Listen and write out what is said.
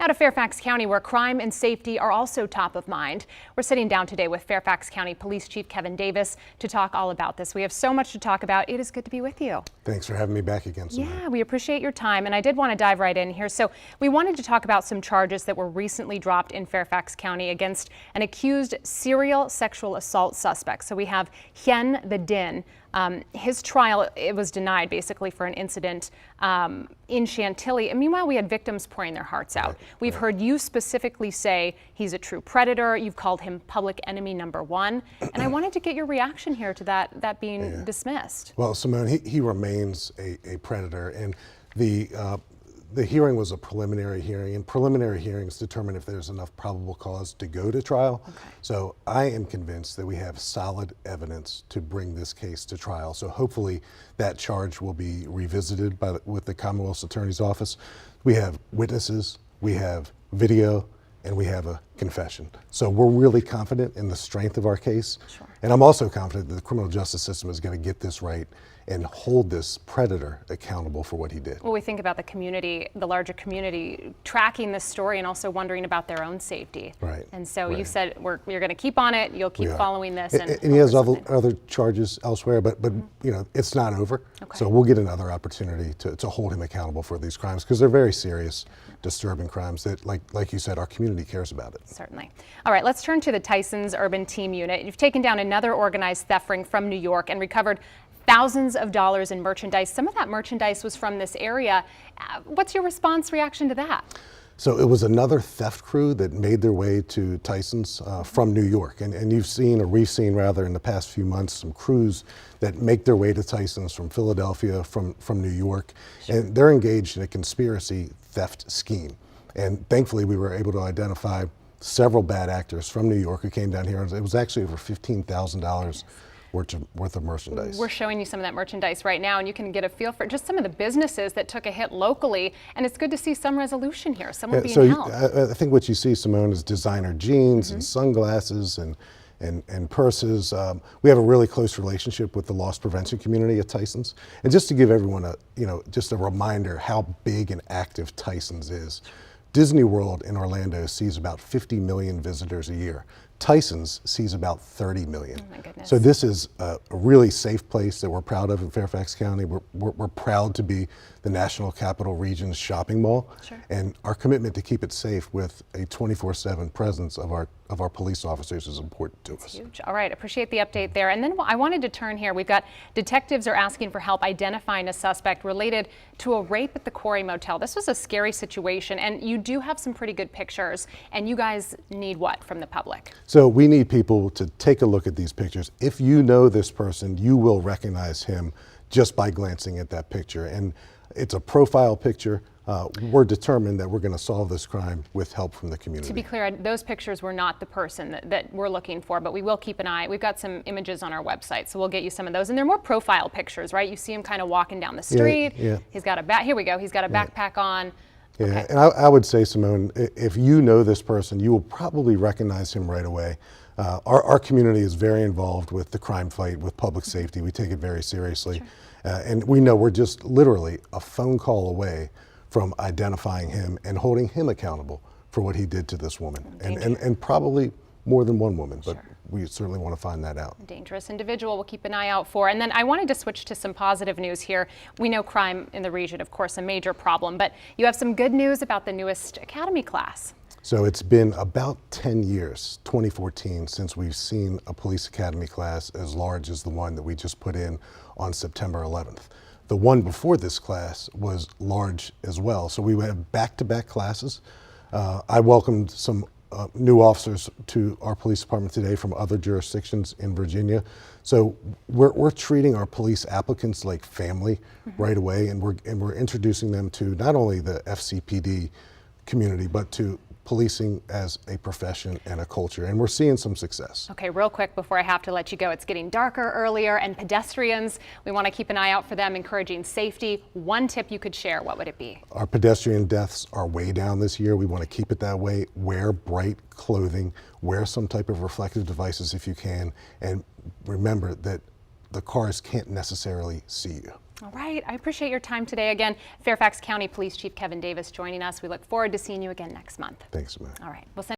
Now to Fairfax County, where crime and safety are also top of mind. We're sitting down today with Fairfax County Police Chief Kevin Davis to talk all about this. We have so much to talk about. It is good to be with you. Thanks for having me back again, Simone. Yeah, we appreciate your time, and I did want to dive right in here. So we wanted to talk about some charges that were recently dropped in Fairfax County against an accused serial sexual assault suspect. So we have Hien the Din. His trial, it was denied basically for an incident in Chantilly. And meanwhile, we had victims pouring their hearts out. We've heard you specifically say he's a true predator. You've called him public enemy #1. And I wanted to get your reaction here to that being dismissed. Well, Simone, he remains a predator. And the hearing was a preliminary hearing, and preliminary hearings determine if there's enough probable cause to go to trial. Okay. So I am convinced that we have solid evidence to bring this case to trial. So hopefully that charge will be revisited with the Commonwealth's Attorney's Office. We have witnesses, we have video, and we have a confession. So we're really confident in the strength of our case. Sure. And I'm also confident that the criminal justice system is going to get this right and hold this predator accountable for what he did. Well, we think about the community, the larger community, tracking this story and also wondering about their own safety. Right. And so you said you're going to keep on it, you'll keep following this. And he has other charges elsewhere, but you know, it's not over. Okay. So we'll get another opportunity to hold him accountable for these crimes, because they're very serious, disturbing crimes that, like you said, our community cares about it. Certainly. All right, let's turn to the Tyson's Urban Team Unit. You've taken down another organized theft ring from New York and recovered thousands of dollars in merchandise. Some of that merchandise was from this area. What's your reaction to that? So it was another theft crew that made their way to Tyson's from New York. And we've seen in the past few months some crews that make their way to Tyson's from Philadelphia, from New York. Sure. And they're engaged in a conspiracy theft scheme. And thankfully we were able to identify several bad actors from New York who came down here. It was actually over $15,000 worth of merchandise. We're showing you some of that merchandise right now, and you can get a feel for just some of the businesses that took a hit locally, and it's good to see some resolution here, someone being held. I think what you see, Simone, is designer jeans and sunglasses and purses. We have a really close relationship with the loss prevention community at Tyson's. And just to give everyone just a reminder how big and active Tyson's is. Disney World in Orlando sees about 50 million visitors a year. Tyson's sees about 30 million. Oh my goodness. So this is a really safe place that we're proud of in Fairfax County. We're proud to be the National Capital Region's shopping mall. Sure. And our commitment to keep it safe with a 24/7 presence of our police officers is important to us. Huge. All right, appreciate the update there. And then I wanted to turn here. We've got detectives are asking for help identifying a suspect related to a rape at the Quarry Motel. This was a scary situation, and you do have some pretty good pictures, and you guys need what from the public? So we need people to take a look at these pictures. If you know this person, you will recognize him just by glancing at that picture. And it's a profile picture. We're determined that we're going to solve this crime with help from the community. To be clear, those pictures were not the person that we're looking for, but we will keep an eye. We've got some images on our website, so we'll get you some of those. And they're more profile pictures, right? You see him kind of walking down the street. Yeah. He's got here we go. He's got a backpack on. Yeah, okay. And I would say, Simone, if you know this person, you will probably recognize him right away. Our community is very involved with the crime fight, with public safety. We take it very seriously. Sure. And we know we're just literally a phone call away from identifying him and holding him accountable for what he did to this woman. And probably more than one woman, but we certainly want to find that out. Dangerous individual we'll keep an eye out for. And then I wanted to switch to some positive news here. We know crime in the region, of course, a major problem, but you have some good news about the newest academy class. So it's been about 10 years, 2014, since we've seen a police academy class as large as the one that we just put in on September 11th. The one before this class was large as well. So we have back-to-back classes. I welcomed some new officers to our police department today from other jurisdictions in Virginia. So we're treating our police applicants like family right away, and we're introducing them to not only the FCPD community, but to policing as a profession and a culture, and we're seeing some success. Okay, real quick before I have to let you go, it's getting darker earlier, and pedestrians, we want to keep an eye out for them, encouraging safety. One tip you could share, what would it be? Our pedestrian deaths are way down this year. We want to keep it that way. Wear bright clothing, wear some type of reflective devices if you can, and remember that the cars can't necessarily see you. All right, I appreciate your time today. Again, Fairfax County Police Chief Kevin Davis joining us. We look forward to seeing you again next month. Thanks, Samantha. All right, we'll send